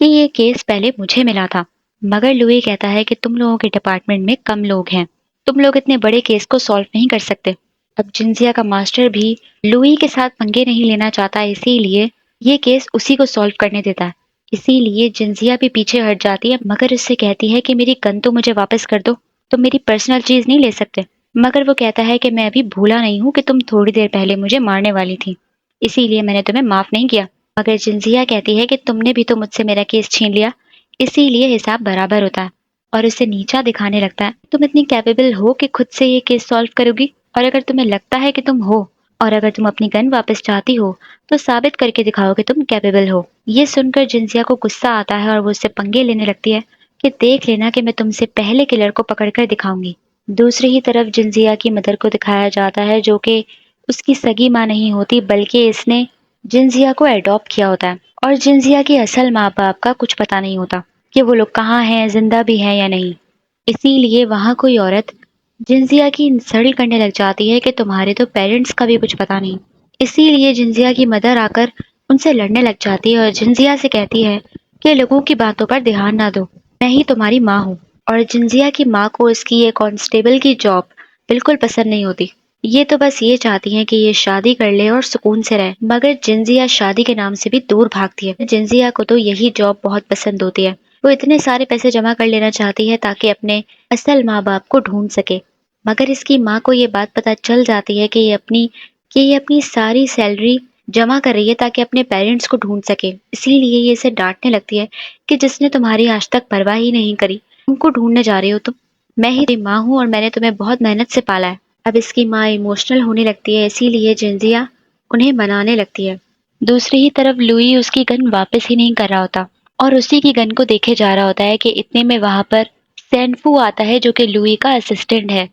کہ یہ کیس پہلے مجھے ملا تھا، مگر لوئی کہتا ہے کہ تم لوگوں کے ڈپارٹمنٹ میں کم لوگ ہیں، تم لوگ اتنے بڑے کیس کو سالو نہیں کر سکتے۔ اب جنزیا کا ماسٹر بھی لوئی کے ساتھ پنگے نہیں لینا چاہتا، اسی لیے یہ کیس اسی کو سالو کرنے دیتا ہے۔ اسی لیے جنزیا بھی پیچھے ہٹ جاتی ہے، مگر اس سے کہتی ہے کہ میری گن تو مجھے واپس کر دو، تم میری پرسنل چیز نہیں لے سکتے۔ مگر وہ کہتا ہے کہ میں ابھی بھولا نہیں ہوں کہ تم تھوڑی دیر پہلے مجھے مارنے والی تھی، اسی لیے میں نے تمہیں معاف نہیں کیا۔ مگر جنزیا کہتی ہے کہ تم نے بھی تو مجھ سے میرا کیس چھین لیا، اسی لیے حساب برابر ہوتا ہے، اور اسے نیچا دکھانے لگتا ہے۔ تم اتنی کیپیبل ہو کہ خود سے یہ کیس سالو کرو گی، اور اگر تمہیں لگتا ہے کہ تم ہو، اور اگر تم اپنی گن واپس چاہتی ہو تو ثابت کر کے دکھاؤ کہ تم کیپیبل ہو۔ یہ سن کر جنزیا کو غصہ آتا ہے اور وہ اس سے پنگے لینے لگتی ہے کہ دیکھ لینا کہ میں تم سے پہلے کلر کو پکڑ کر دکھاؤں گی۔ دوسری ہی طرف جنزیا کی مدر کو دکھایا جاتا ہے، جو کہ اس کی سگی ماں نہیں ہوتی بلکہ اس نے جنزیا کو ایڈاپٹ کیا ہوتا ہے، اور جنزیا کی اصل ماں باپ کا کچھ پتہ نہیں ہوتا کہ وہ لوگ کہاں ہیں، زندہ بھی ہیں یا نہیں۔ اسی لیے وہاں کوئی عورت جنزیا کی انسلٹ کرنے لگ جاتی ہے کہ تمہارے تو پیرنٹس کا بھی کچھ پتہ نہیں۔ اسی لیے جنزیا کی مدر آ کر ان سے لڑنے لگ جاتی ہے اور جنزیا سے کہتی ہے کہ لوگوں کی باتوں پر دھیان نہ دو، میں ہی تمہاری ماں ہوں۔ اور جنزیا کی ماں کو اس کی یہ کانسٹیبل کی جاب بالکل پسند نہیں ہوتی، یہ تو بس یہ چاہتی ہیں کہ یہ شادی کر لے اور سکون سے رہے، مگر جنزیا شادی کے نام سے بھی دور بھاگتی ہے۔ جنزیا کو تو یہی جاب بہت پسند ہوتی ہے، وہ اتنے سارے پیسے جمع کر لینا چاہتی ہے تاکہ اپنے اصل ماں باپ کو ڈھونڈ سکے، مگر اس کی ماں کو یہ بات پتہ چل جاتی ہے کہ یہ اپنی ساری سیلری جمع کر رہی ہے تاکہ اپنے پیرنٹس کو ڈھونڈ سکے۔ اسی لیے یہ اسے ڈانٹنے لگتی ہے کہ جس نے تمہاری آج تک پرواہ ہی نہیں کری، تم کو ڈھونڈنے جا رہی ہو تم، میں ہی تمہاری ماں ہوں اور میں نے تمہیں بہت محنت سے پالا ہے۔ اب اس کی ماں ایموشنل ہونے لگتی ہے، اسی لیے جنزیا انہیں منانے لگتی ہے۔ دوسری ہی طرف لوئی اس کی گن واپس ہی نہیں کر رہا ہوتا اور اسی کی گن کو دیکھے جا رہا ہوتا ہے کہ اتنے میں وہاں پر سینفو آتا ہے جو کہ لوئی کا اسسٹنٹ ہے،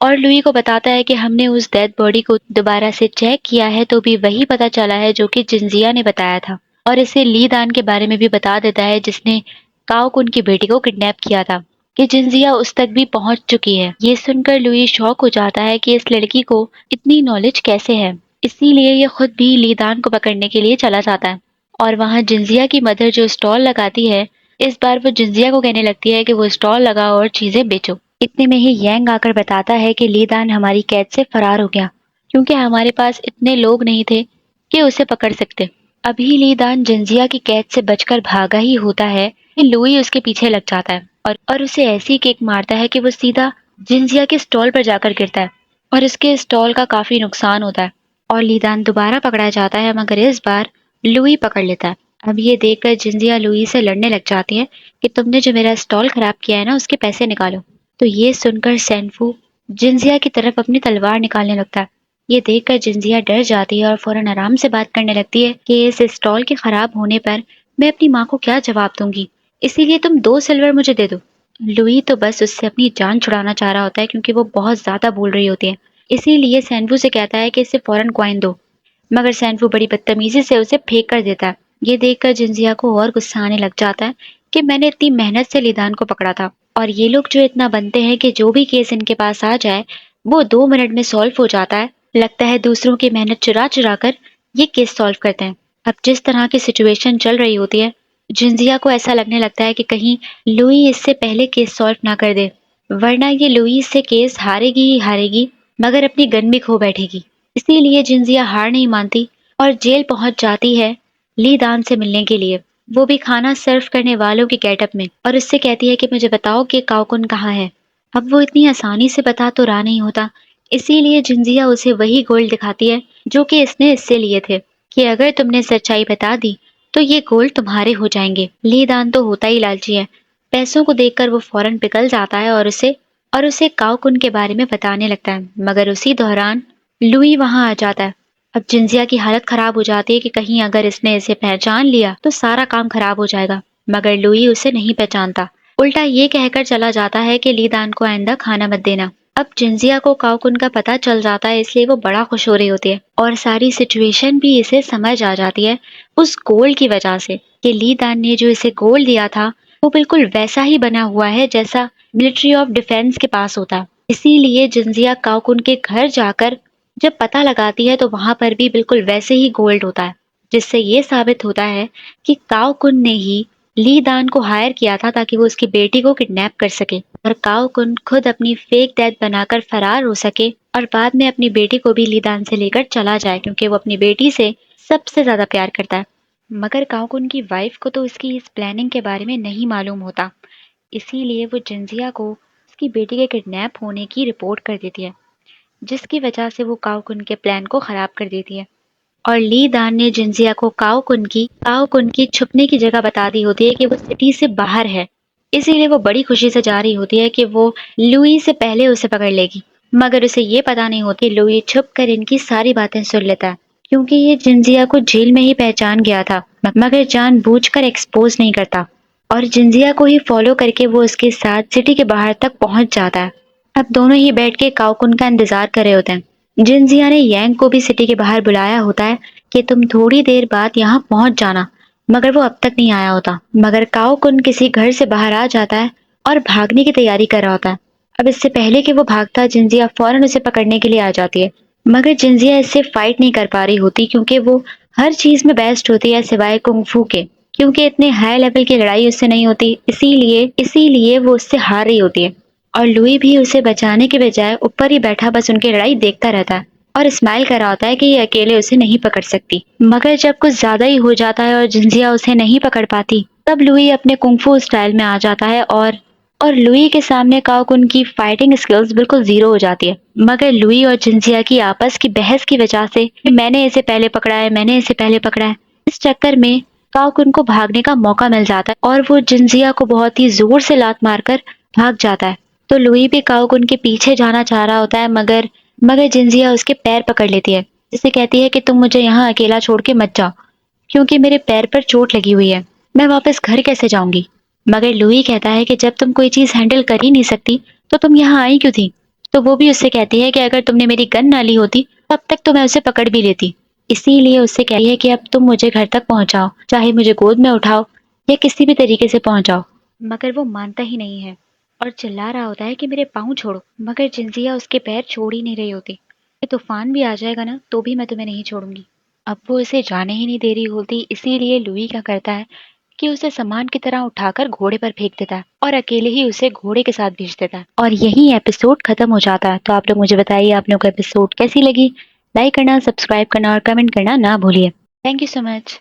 اور لوئی کو بتاتا ہے کہ ہم نے اس ڈیڈ باڈی کو دوبارہ سے چیک کیا ہے تو بھی وہی پتہ چلا ہے جو کہ جنزیا نے بتایا تھا، اور اسے لی دان کے بارے میں بھی بتا دیتا ہے جس نے کاؤ کن کی بیٹی کو کڈنیپ کیا تھا، کہ جنزیا اس تک بھی پہنچ چکی ہے۔ یہ سن کر لوئی شوق ہو جاتا ہے کہ اس لڑکی کو اتنی نالج کیسے ہے، اسی لیے یہ خود بھی لی دان کو پکڑنے کے لیے چلا جاتا ہے، اور وہاں جنزیا کی مدر جو اسٹال لگاتی ہے، اس بار وہ جنزیا کو کہنے لگتی ہے کہ وہ اسٹال لگاؤ اور چیزیں بیچو۔ اتنے میں ہی ینگ آ کر بتاتا ہے کہ لی دان ہماری قید سے فرار ہو گیا، کیونکہ ہمارے پاس اتنے لوگ نہیں تھے کہ اسے پکڑ سکتے۔ ابھی لی دان جنزیا کی قید سے بچ کر بھاگا ہی ہوتا ہے کہ لوئی اس کے پیچھے لگ جاتا ہے اور اسے ایسی کیک مارتا ہے کہ وہ سیدھا جنزیا کے اسٹال پر جا کر گرتا ہے، اور اس کے اسٹال کا کافی نقصان ہوتا ہے، اور لی دان دوبارہ پکڑا جاتا ہے، مگر اس بار لوئی پکڑ لیتا ہے۔ اب یہ دیکھ کر جنزیا لوئی سے لڑنے لگ جاتی ہے کہ تم نے جو میرا اسٹال خراب کیا ہے نا، اس کے پیسے نکالو۔ تو یہ سن کر سینفو جنزیا کی طرف اپنی تلوار نکالنے لگتا ہے۔ یہ دیکھ کر جنزیا ڈر جاتی ہے اور فوراً آرام سے بات کرنے لگتی ہے کہ اس اسٹال کے خراب ہونے پر میں اپنی ماں کو کیا جواب دوں گی، اسی لیے تم 2 سلور مجھے دے دو۔ لوئی تو بس اس سے اپنی جان چھڑانا چاہ رہا ہوتا ہے کیونکہ وہ بہت زیادہ بول رہی ہوتی ہے، اسی لیے سینفو سے کہتا ہے کہ اسے فوراً کوائن دو، مگر سینفو بڑی بدتمیزی سے اسے پھینک کر دیتا ہے۔ یہ دیکھ کر جنزیا کو اور غصہ آنے لگ جاتا ہے کہ میں نے اتنی محنت سے لیدان کو پکڑا تھا، اور یہ لوگ جو اتنا بنتے ہیں کہ جو بھی کیس ان کے پاس آ جائے وہ 2 منٹ میں سالو ہو جاتا ہے، لگتا ہے دوسروں کی محنت چرا چرا کر یہ کیس سالو کرتے ہیں۔ اب جس طرح کی سچویشن چل رہی ہوتی ہے، جنزیا کو ایسا لگنے لگتا ہے کہ کہیں لوئی اس سے پہلے کیس سالو نہ کر دے، ورنہ یہ لوئی سے کیس ہارے گی ہی ہارے گی، مگر اپنی گن بھی کھو بیٹھے گی۔ اسی لیے جنزیا ہار نہیں مانتی اور جیل پہنچ جاتی ہے لی دان سے ملنے کے لیے، وہ بھی کھانا سرو کرنے والوں کے گیٹ اپ میں، اور اس سے کہتی ہے کہ مجھے بتاؤ کہ کاؤکن کہاں ہے۔ اب وہ اتنی آسانی سے بتا تو رہا نہیں ہوتا، اسی لیے جنزیا اسے وہی گولڈ دکھاتی ہے جو کہ اس نے اس سے لیے تھے، کہ اگر تم نے سچائی بتا دی تو یہ گولڈ تمہارے ہو جائیں گے۔ لی دان تو ہوتا ہی لالچی ہے، پیسوں کو دیکھ کر وہ فوراً پگھل جاتا ہے اور اسے کاؤکن کے بارے میں بتانے لگتا ہے، مگر اسی دوران لوئی وہاں آ جاتا ہے۔ اب جنزیا کی حالت خراب ہو جاتی ہے کہ کہیں اگر اس نے اسے پہچان لیا تو سارا کام خراب ہو جائے گا، مگر لوئی اسے نہیں پہچانتا، الٹا یہ کہہ کر چلا جاتا ہے کہ لی دان کو آئندہ کھانا مت دینا۔ اب جنزیا کو کاؤکن کا پتہ چل جاتا ہے، اس لیے وہ بڑا خوش ہو رہی ہوتی ہے، اور ساری سچویشن بھی اسے سمجھ آ جاتی ہے اس گولڈ کی وجہ سے، کہ لی دان نے جو اسے گولڈ دیا تھا وہ بالکل ویسا ہی بنا ہوا ہے جیسا ملٹری آف ڈیفینس کے پاس ہوتا۔ اسی لیے جنزیا کاؤکن کے گھر جا کر جب پتہ لگاتی ہے تو وہاں پر بھی بالکل ویسے ہی گولڈ ہوتا ہے، جس سے یہ ثابت ہوتا ہے کہ کاؤکن نے ہی لی دان کو ہائر کیا تھا تاکہ وہ اس کی بیٹی کو کڈنیپ کر سکے اور کاؤ کن خود اپنی فیک ڈیتھ بنا کر فرار ہو سکے اور بعد میں اپنی بیٹی کو بھی لی دان سے لے کر چلا جائے کیونکہ وہ اپنی بیٹی سے سب سے زیادہ پیار کرتا ہے۔ مگر کاؤ کن کی وائف کو تو اس کی اس پلاننگ کے بارے میں نہیں معلوم ہوتا، اسی لیے وہ جنزیا کو اس کی بیٹی کے کڈنیپ ہونے کی رپورٹ کر دیتی ہے، جس کی وجہ سے وہ کاؤ کن کے پلان کو خراب کر دیتی ہے۔ اور لی دان نے جنزیا کو کاؤ کن کی چھپنے کی جگہ بتا دی ہوتی ہے کہ وہ سٹی سے باہر ہے، اسی لیے وہ بڑی خوشی سے جا رہی ہوتی ہے کہ وہ لوئی سے پہلے اسے پکڑ لے گی، مگر اسے یہ پتا نہیں ہوتی لوئی چھپ کر ان کی ساری باتیں سن لیتا ہے کیونکہ یہ جنزیا کو جیل میں ہی پہچان گیا تھا، مگر جان بوجھ کر ایکسپوز نہیں کرتا اور جنزیا کو ہی فالو کر کے وہ اس کے ساتھ سٹی کے باہر تک پہنچ جاتا ہے۔ اب دونوں ہی بیٹھ کے کاؤ کن کا انتظار کر رہے ہوتے ہیں۔ جنزیا نے یینگ کو بھی سٹی کے باہر بلایا ہوتا ہے کہ تم تھوڑی دیر بعد یہاں پہنچ جانا، مگر وہ اب تک نہیں آیا ہوتا۔ مگر کاؤ کن کسی گھر سے باہر آ جاتا ہے اور بھاگنے کی تیاری کر رہا ہوتا ہے۔ اب اس سے پہلے کہ وہ بھاگتا، جنزیا فوراً اسے پکڑنے کے لیے آ جاتی ہے، مگر جنزیا اس سے فائٹ نہیں کر پا رہی ہوتی کیونکہ وہ ہر چیز میں بیسٹ ہوتی ہے سوائے کنگ فو کے، کیونکہ اتنے ہائی لیول کی لڑائی اس سے نہیں ہوتی، اسی لیے وہ اس سے ہار رہی ہوتی ہے۔ اور لوئی بھی اسے بچانے کے بجائے اوپر ہی بیٹھا بس ان کی لڑائی دیکھتا رہتا ہے اور اسمائل کر رہا ہوتا ہے کہ یہ اکیلے اسے نہیں پکڑ سکتی۔ مگر جب کچھ زیادہ ہی ہو جاتا ہے اور جنزیا اسے نہیں پکڑ پاتی، تب لوئی اپنے کنگ فو اسٹائل میں آ جاتا ہے اور لوئی کے سامنے کاؤ کن کی فائٹنگ اسکلز بالکل زیرو ہو جاتی ہے۔ مگر لوئی اور جنزیا کی آپس کی بحث کی وجہ سے میں نے اسے پہلے پکڑا ہے، میں نے اسے پہلے پکڑا ہے، اس چکر میں کاؤ کن کو بھاگنے کا موقع مل جاتا ہے اور وہ جنزیا کو بہت ہی زور سے لات مار کر بھاگ جاتا ہے۔ تو لوئی بھی کاؤ کن کے پیچھے جانا چاہ رہا ہوتا ہے مگر جنزیا اس کے پیر پکڑ لیتی ہے، جسے کہتی ہے کہ تم مجھے یہاں اکیلا چھوڑ کے مت جاؤ کیونکہ میرے پیر پر چوٹ لگی ہوئی ہے، میں واپس گھر کیسے جاؤں گی؟ مگر لوئی کہتا ہے کہ جب تم کوئی چیز ہینڈل کر ہی نہیں سکتی تو تم یہاں آئی کیوں تھی؟ تو وہ بھی اس سے کہتی ہے کہ اگر تم نے میری گن نہ لی ہوتی تب تک تو میں اسے پکڑ بھی لیتی، اسی لیے اس سے کہتی ہے کہ اب تم مجھے گھر تک پہنچاؤ، چاہے مجھے گود میں اٹھاؤ یا کسی بھی طریقے سے پہنچاؤ۔ مگر وہ مانتا ہی نہیں ہے اور چلا رہا ہوتا ہے کہ میرے پاؤں چھوڑو، مگر جنزیا اس کے پیر چھوڑ ہی نہیں رہی ہوتی کہ طوفان بھی آ جائے گا نا تو بھی میں تمہیں نہیں چھوڑوں گی۔ اب وہ اسے جانے ہی نہیں دے رہی ہوتی، اسی لیے لوئی کیا کرتا ہے کہ اسے سامان کی طرح اٹھا کر گھوڑے پر پھینک دیتا ہے اور اکیلے ہی اسے گھوڑے کے ساتھ بھیج دیتا ہے اور یہی ایپیسوڈ ختم ہو جاتا ہے۔ تو آپ لوگ مجھے بتائیے آپ لوگ کو ایپیسوڈ کیسی لگی، لائک کرنا، سبسکرائب کرنا اور کمنٹ کرنا نہ بھولیے۔ Thank you so much.